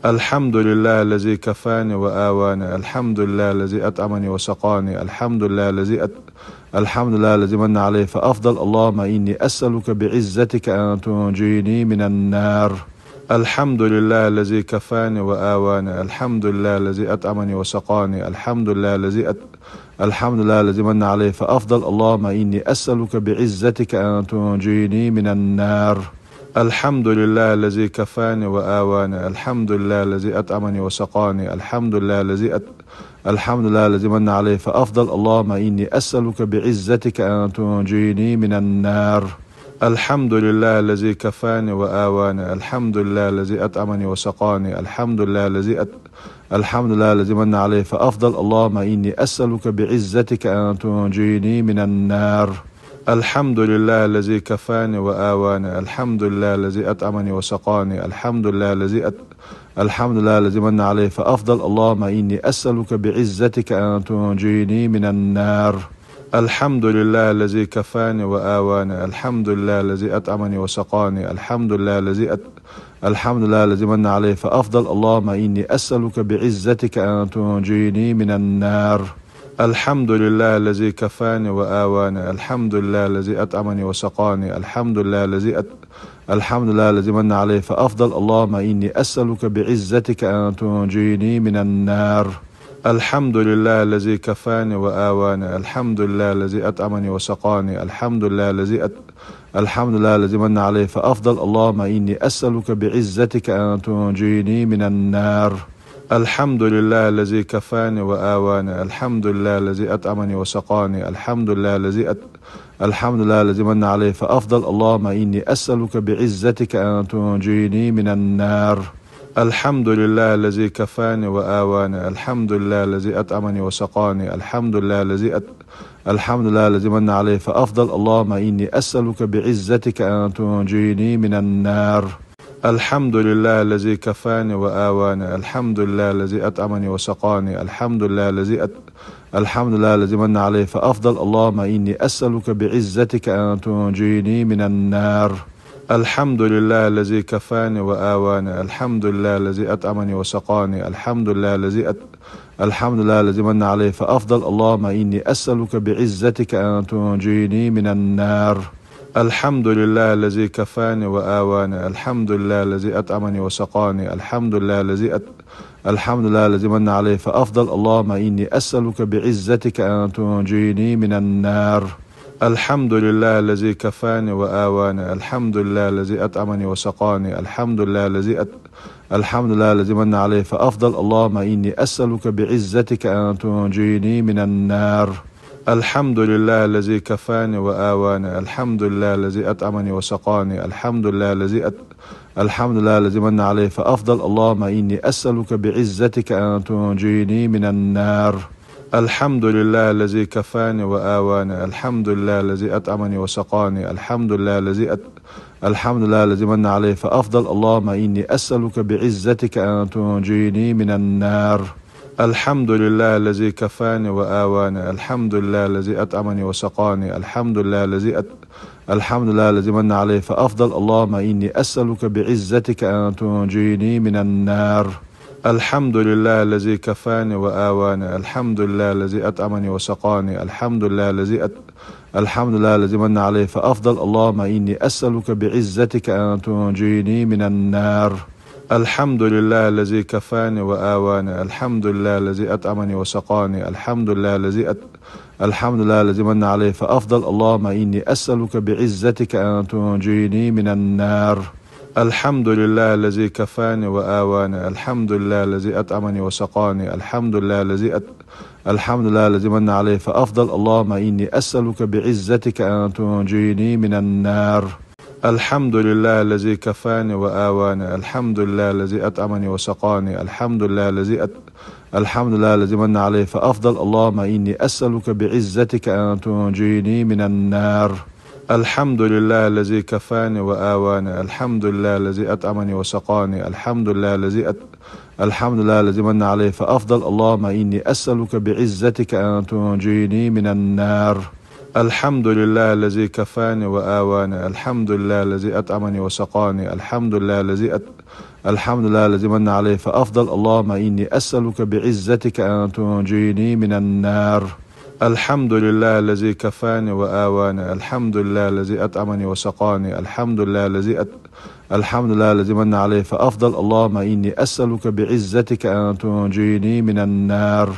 الحمد لله الذي كفاني وآواني، الحمد لله الذي أطعمني وسقاني، الحمد لله الذي من علي فأفضل. اللهم إني أسألك بعزتك أن تنجيني من النار. الحمد لله الذي كفاني وآواني، الحمد لله الذي أطعمني وسقاني، الحمد لله الذي من علي فأفضل. اللهم إني أسألك بعزتك أن تنجيني من النار. الحمد لله الذي كفاني وآواني، الحمد لله الذي أطعمني وسقاني، الحمد لله الذي من علي فأفضل. اللهم إني أسألك بعزتك أن تنجيني من النار. الحمد لله الذي كفاني وآواني، الحمد لله الذي أطعمني وسقاني، الحمد لله الذي من علي فأفضل. اللهم إني أسألك بعزتك أن تنجيني من النار. الحمد لله الذي كفاني وآواني، الحمد لله الذي أطعمني وسقاني، الحمد لله الذي من علي فأفضل. اللهم إني أسألك بعزتك أن تنجيني من النار. الحمد لله الذي كفاني وآواني، الحمد لله الذي أطعمني وسقاني، الحمد لله الذي من علي فأفضل. اللهم إني أسألك بعزتك أن تنجيني من النار. الحمد لله الذي كفاني وآواني، الحمد لله الذي أطعمني وسقاني، الحمد لله الذي من علي فأفضل. اللهم إني أسألك بعزتك أن تنجيني من النار. الحمد لله الذي كفاني وآواني، الحمد لله الذي أطعمني وسقاني، الحمد لله الذي من علي فأفضل. اللهم إني أسألك بعزتك أن تنجيني من النار. الحمد لله الذي كفاني وآواني، الحمد لله الذي أطعمني وسقاني، الحمد لله الذي من علي فأفضل. اللهم إني أسألك بعزتك أن تنجيني من النار. الحمد لله الذي كفاني وآواني، الحمد لله الذي أطعمني وسقاني، الحمد لله الذي من علي فأفضل. اللهم إني أسألك بعزتك أن تنجيني من النار. الحمد لله الذي كفاني وآواني، الحمد لله الذي أطعمني وسقاني، الحمد لله الذي من علي فأفضل. اللهم إني أسألك بعزتك أن تنجيني من النار. الحمد لله الذي كفاني وآواني، الحمد لله الذي أطعمني وسقاني، الحمد لله الذي من علي فأفضل. اللهم إني أسألك بعزتك أن تنجيني من النار. الحمد لله الذي كفاني وآواني، الحمد لله الذي أطعمني وسقاني، الحمد لله الذي من علي فأفضل. اللهم إني أسألك بعزتك أن تنجيني من النار. الحمد لله الذي كفاني وآواني، الحمد لله الذي أطعمني وسقاني، الحمد لله الذي من علي فأفضل. اللهم إني أسألك بعزتك أن تنجيني من النار. الحمد لله الذي كفاني وآواني، الحمد لله الذي أطعمني وسقاني، الحمد لله الذي من علي فأفضل. اللهم إني أسألك بعزتك أن تنجيني من النار. الحمد لله الذي كفاني وآواني، الحمد لله الذي أطعمني وسقاني، الحمد لله الذي من علي فأفضل. اللهم إني أسألك بعزتك أن تنجيني من النار. الحمد لله الذي كفاني وآواني، الحمد لله الذي أطعمني وسقاني، الحمد لله الذي من علي فأفضل. اللهم إني أسألك بعزتك أن تنجيني من النار. الحمد لله الذي كفاني وآواني، الحمد لله الذي أطعمني وسقاني، الحمد لله الذي من علي فأفضل. اللهم إني أسألك بعزتك أن تنجيني من النار. الحمد لله الذي كفاني وآواني، الحمد لله الذي أطعمني وسقاني، الحمد لله الذي من علي فأفضل. اللهم إني أسألك بعزتك أن تنجيني من النار. الحمد لله الذي كفاني وآواني، الحمد لله الذي أطعمني وسقاني، الحمد لله الذي من علي فأفضل. اللهم إني أسألك بعزتك أن تنجيني من النار. الحمد لله الذي كفاني وآواني، الحمد لله الذي أطعمني وسقاني، الحمد لله الذي من علي فأفضل. اللهم إني أسألك بعزتك أن تنجيني من النار. الحمد لله الذي كفاني وآواني، الحمد لله الذي أطعمني وسقاني، الحمد لله الذي من علي فأفضل. اللهم إني أسألك بعزتك أن تنجيني من النار. الحمد لله الذي كفاني وآواني، الحمد لله الذي أطعمني وسقاني، الحمد الحمد لله الذي من عليه فأفضل. اللهم إني أسألك بعزتك أن تنجيني من النار. الحمد لله الذي كفاني وآواني. الحمد لله الذي أطعمني وسقاني. الحمد لله الحمد لله الذي من عليه فأفضل. اللهم إني أسألك بعزتك أن تنجيني من النار.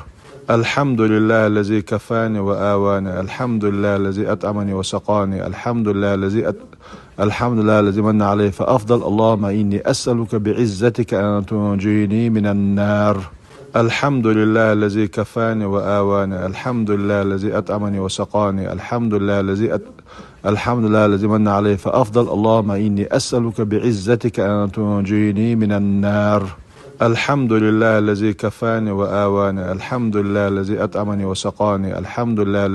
الحمد لله الذي كفاني وآواني. الحمد لله الذي أطعمني وسقاني. الحمد لله الذي من عليه فأفضل. اللهم إني أسألك بعزتك أن تنجيني من النار. الحمد لله الذي كفاني وآواني. الحمد لله الذي أطعمني وسقاني. الحمد لله الذي من عليه فأفضل. اللهم إني أسألك بعزتك أن تنجيني من النار. الحمد لله الذي كفاني وآواني. الحمد لله الذي أطعمني وسقاني. الحمد لله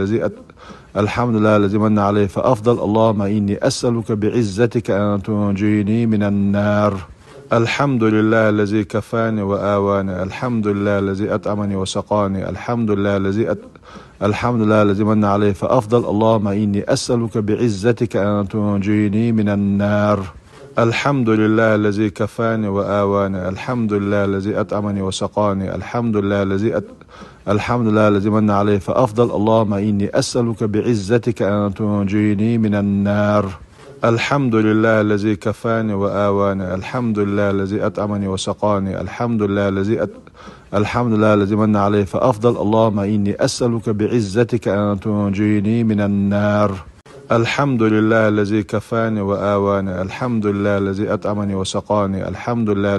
الذي من عليه فأفضل. اللهم إني أسألك بعزتك أن تنجيني من النار. الحمد لله الذي كفاني وآواني. الحمد لله الذي أطعمني وسقاني. الحمد لله الذي من عليه فأفضل. اللهم إني أسألك بعزتك أن تنجيني من النار. الحمد لله الذي كفاني وآواني. الحمد لله الذي أطعمني وسقاني. الحمد لله الذي من عليه فأفضل. اللهم إني أسألك بعزتك أن تنجيني من النار. الحمد لله الذي كفاني وآواني. الحمد لله الذي أطعمني وسقاني. الحمد لله الذي من عليه فأفضل. اللهم إني أسألك بعزتك أن تنجيني من النار. الحمد لله الذي كفاني وآواني. الحمد لله الذي أطعمني وسقاني. الحمد لله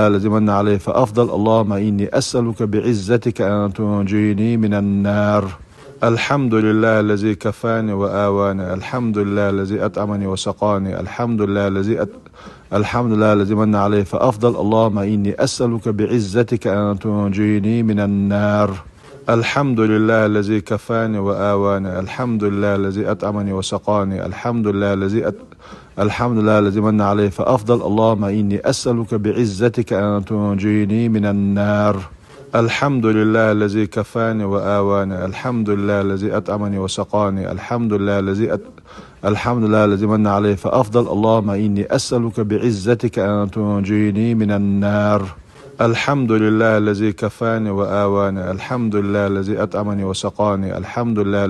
الذي من عليه فأفضل. اللهم إني أسألك بعزتك أن تنجيني من النار. الحمد لله الذي كفاني وآواني. الحمد لله الذي أطعمني وسقاني. الحمد لله الذي من عليه فأفضل. اللهم إني أسألك بعزتك أن تنجيني من النار. الحمد لله الذي كفاني وآواني. الحمد لله الذي أطعمني وسقاني. الحمد لله الذي من عليه فأفضل. اللهم إني أسألك بعزتك أن تنجيني من النار. الحمد لله الذي كفاني وآواني. الحمد لله الذي أطعمني وسقاني. الحمد لله الذي من عليه فأفضل. اللهم إني أسألك بعزتك أن تنجيني من النار. الحمد لله الذي كفاني وآواني. الحمد لله الذي أطعمني وسقاني. الحمد لله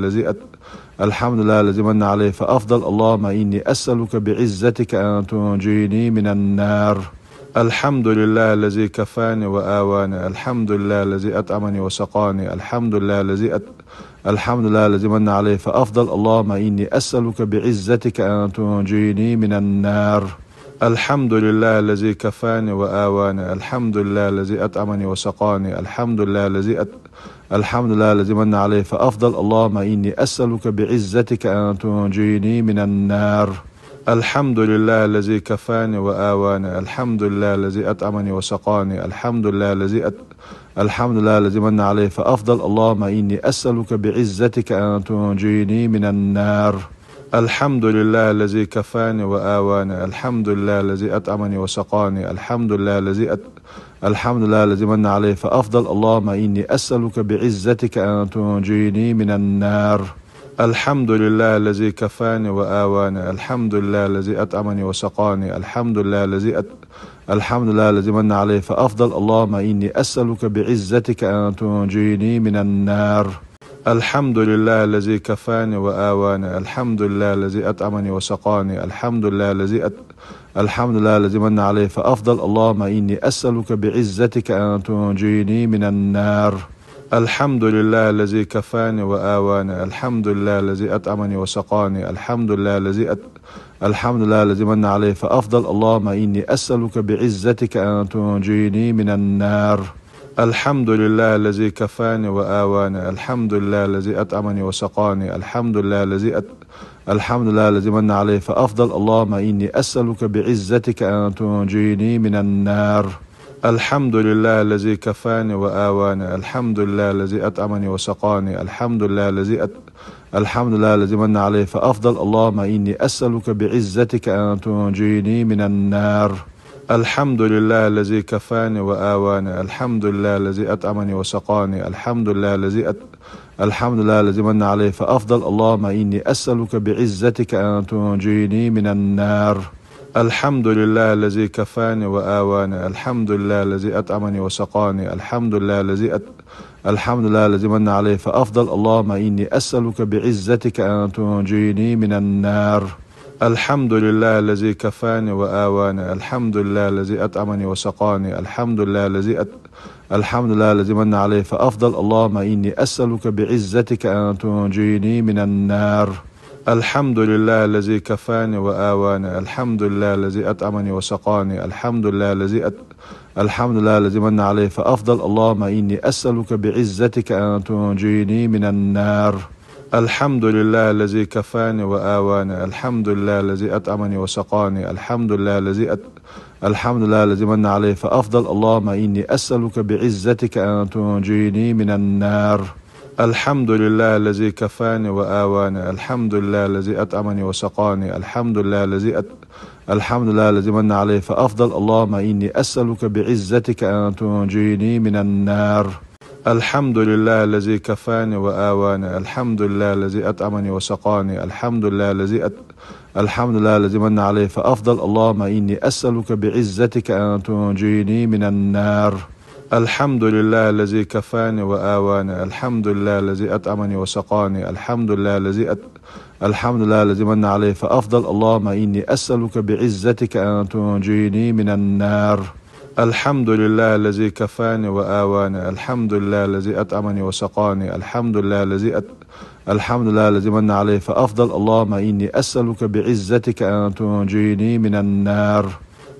الذي من عليه فأفضل. اللهم إني أسألك بعزتك أن تنجيني من النار. الحمد لله الذي كفاني وآواني. الحمد لله الذي أطعمني وسقاني. الحمد لله الذي من عليه فأفضل. اللهم إني أسألك بعزتك أن تنجيني من النار. الحمد لله الذي كفاني وآواني. الحمد لله الذي أطعمني وسقاني. الحمد لله الذي من عليه فأفضل. اللهم إني أسألك بعزتك أن تنجيني من النار. الحمد لله الذي كفاني وآواني. الحمد لله الذي أطعمني وسقاني. الحمد لله الذي من عليه فأفضل. اللهم إني أسألك بعزتك أن تنجيني من النار. الحمد لله الذي كفاني وآواني. الحمد لله الذي أطعمني وسقاني. الحمد لله الذي من عليه فأفضل. اللهم إني أسألك بعزتك أن تنجيني من النار. الحمد لله الذي كفاني وآواني. الحمد لله الذي أطعمني وسقاني. الحمد لله الذي من عليه فأفضل. اللهم إني أسألك بعزتك أن تنجيني من النار. الحمد لله الذي كفاني وآواني. الحمد لله الذي أطعمني وسقاني. الحمد لله الذي من عليه فأفضل. اللهم إني أسألك بعزتك أن تنجيني من النار. الحمد لله الذي كفاني وآواني. الحمد لله الذي أطعمني وسقاني. الحمد لله الذي من عليه فأفضل. اللهم إني أسألك بعزتك أن تنجيني من النار. الحمد لله الذي كفاني وآواني. الحمد لله الذي أطعمني وسقاني. الحمد لله الذي من عليه فأفضل. اللهم إني أسألك بعزتك أن تنجيني من النار. الحمد لله الذي كفاني وآواني. الحمد لله الذي أطعمني وسقاني. الحمد لله الذي من عليه فأفضل. اللهم إني أسألك بعزتك أن تنجيني من النار. الحمد لله الذي كفاني وآواني. الحمد لله الذي أطعمني وسقاني. الحمد لله الذي من عليه فأفضل. اللهم إني أسألك بعزتك أن تنجيني من النار. الحمد لله الذي كفاني وآواني، الحمد لله الذي أطعمني وسقاني، الحمد لله الذي من علي فأفضل. اللهم إني أسألك بعزتك أن تنجيني من النار. الحمد لله الذي كفاني وآواني، الحمد لله الذي أطعمني وسقاني، الحمد لله الذي من علي فأفضل. اللهم إني أسألك بعزتك أن تنجيني من النار. الحمد لله الذي كفاني وآواني، الحمد لله الذي أطعمني وسقاني، الحمد لله الذي من علي فأفضل. اللهم إني أسألك بعزتك أن تنجيني من النار. الحمد لله الذي كفاني وآواني، الحمد لله الذي أطعمني وسقاني، الحمد لله الذي من علي فأفضل. اللهم إني أسألك بعزتك أن تنجيني من النار. الحمد لله الذي كفاني وآواني، الحمد لله الذي أطعمني وسقاني، الحمد لله الذي من علي فأفضل. اللهم إني أسألك بعزتك أن تنجيني من النار. الحمد لله الذي كفاني وآواني، الحمد لله الذي أطعمني وسقاني، الحمد لله الذي من علي فأفضل. اللهم إني أسألك بعزتك أن تنجيني من النار. الحمد لله الذي كفاني وآواني، الحمد لله الذي أطعمني وسقاني، الحمد لله الذي من علي فأفضل. اللهم إني أسألك بعزتك أن تنجيني من النار. الحمد لله الذي كفاني وآواني، الحمد لله الذي أطعمني وسقاني، الحمد لله الذي من علي فأفضل. اللهم إني أسألك بعزتك أن تنجيني من النار.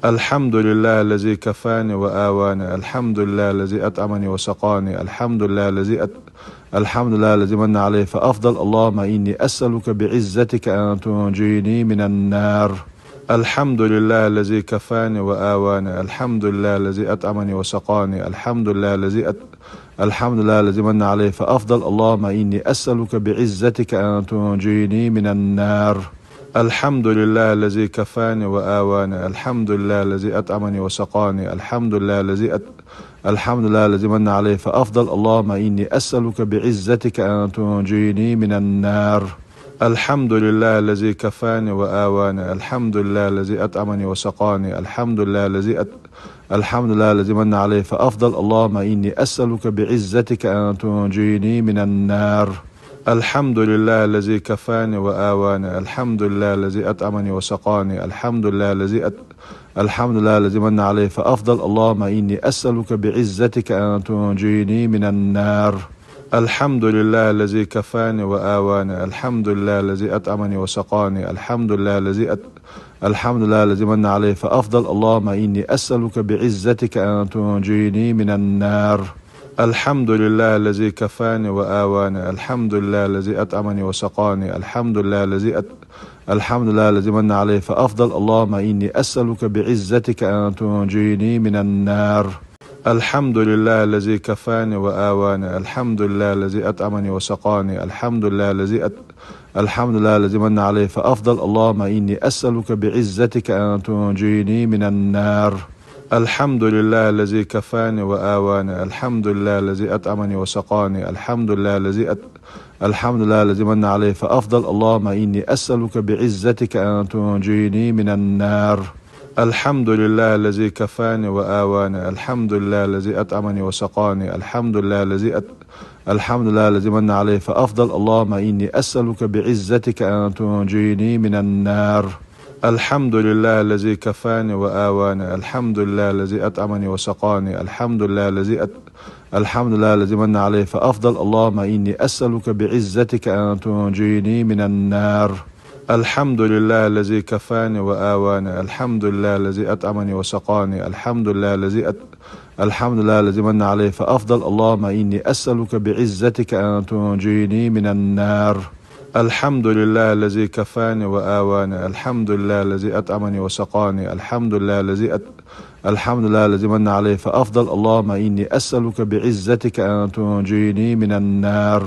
الحمد لله الذي كفاني وآواني، الحمد لله الذي أطعمني وسقاني، الحمد لله الذي من علي فأفضل. اللهم إني أسألك بعزتك أن تنجيني من النار. الحمد لله الذي كفاني وآواني، الحمد لله الذي أطعمني وسقاني، الحمد لله الذي من علي فأفضل. اللهم إني أسألك بعزتك أن تنجيني من النار. الحمد لله الذي كفاني وآواني، الحمد لله الذي أطعمني وسقاني، الحمد لله الذي من علي فأفضل. اللهم إني أسألك بعزتك أن تنجيني من النار. الحمد لله الذي كفاني وآواني، الحمد لله الذي أطعمني وسقاني، الحمد لله الذي من علي فأفضل. اللهم إني أسألك بعزتك أن تنجيني من النار. الحمد لله الذي كفاني وآواني، الحمد لله الذي أطعمني وسقاني، الحمد لله الذي من علي فأفضل. اللهم إني أسألك بعزتك أن تنجيني من النار. الحمد لله الذي كفاني وآواني، الحمد لله الذي أطعمني وسقاني، الحمد لله الذي من علي فأفضل. اللهم إني أسألك بعزتك أن تنجيني من النار. الحمد لله الذي كفاني وآواني، الحمد لله الذي أطعمني وسقاني، الحمد لله الذي من علي فأفضل. اللهم إني أسألك بعزتك أن تنجيني من النار. الحمد لله الذي كفاني وآواني، الحمد لله الذي أطعمني وسقاني، الحمد لله الذي من علي فأفضل. اللهم إني أسألك بعزتك أن تنجيني من النار. الحمد لله الذي كفاني وآواني، الحمد لله الذي أطعمني وسقاني، الحمد لله الذي من علي فأفضل. اللهم إني أسألك بعزتك أن تنجيني من النار. الحمد لله الذي كفاني وآواني، الحمد لله الذي أطعمني وسقاني، الحمد لله الذي من علي فأفضل. اللهم إني أسألك بعزتك أن تنجيني من النار. الحمد لله الذي كفاني وآواني، الحمد لله الذي أطعمني وسقاني، الحمد لله الذي من علي فأفضل. اللهم إني أسألك بعزتك أن تنجيني من النار. الحمد لله الذي كفاني وآواني، الحمد لله الذي أطعمني وسقاني، الحمد لله الذي من علي فأفضل. اللهم إني أسألك بعزتك أن تنجيني من النار. الحمد لله الذي كفاني وآواني، الحمد لله الذي أطعمني وسقاني، الحمد لله الذي من علي فأفضل. اللهم إني أسألك بعزتك أن تنجيني من النار.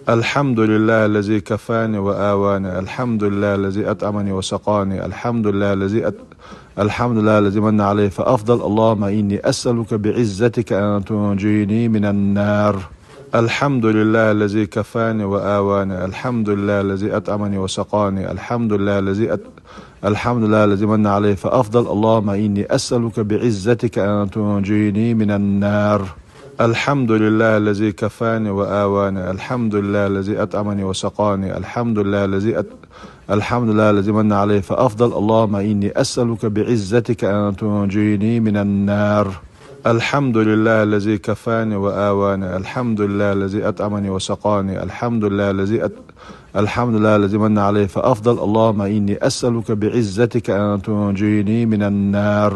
الحمد لله الذي كفاني وآواني، الحمد لله الذي أطعمني وسقاني، الحمد لله الذي من علي فأفضل. اللهم إني أسألك بعزتك أن تنجيني من النار. الحمد لله الذي كفاني وآواني، الحمد لله الذي أطعمني وسقاني، الحمد لله الحمد لله الذي من عليه فأفضل. اللهم إني أسألك بعزتك أن تنجيني من النار. الحمد لله الذي كفاني وآواني. الحمد لله الذي أطعمني وسقاني. الحمد لله الذي من عليه فأفضل. اللهم إني أسألك بعزتك أن تنجيني من النار. الحمد لله الذي كفاني وآواني. الحمد لله الذي أطعمني وسقاني. الحمد لله الذي من عليه فأفضل. اللهم إني أسألك بعزتك أن تنجيني من النار.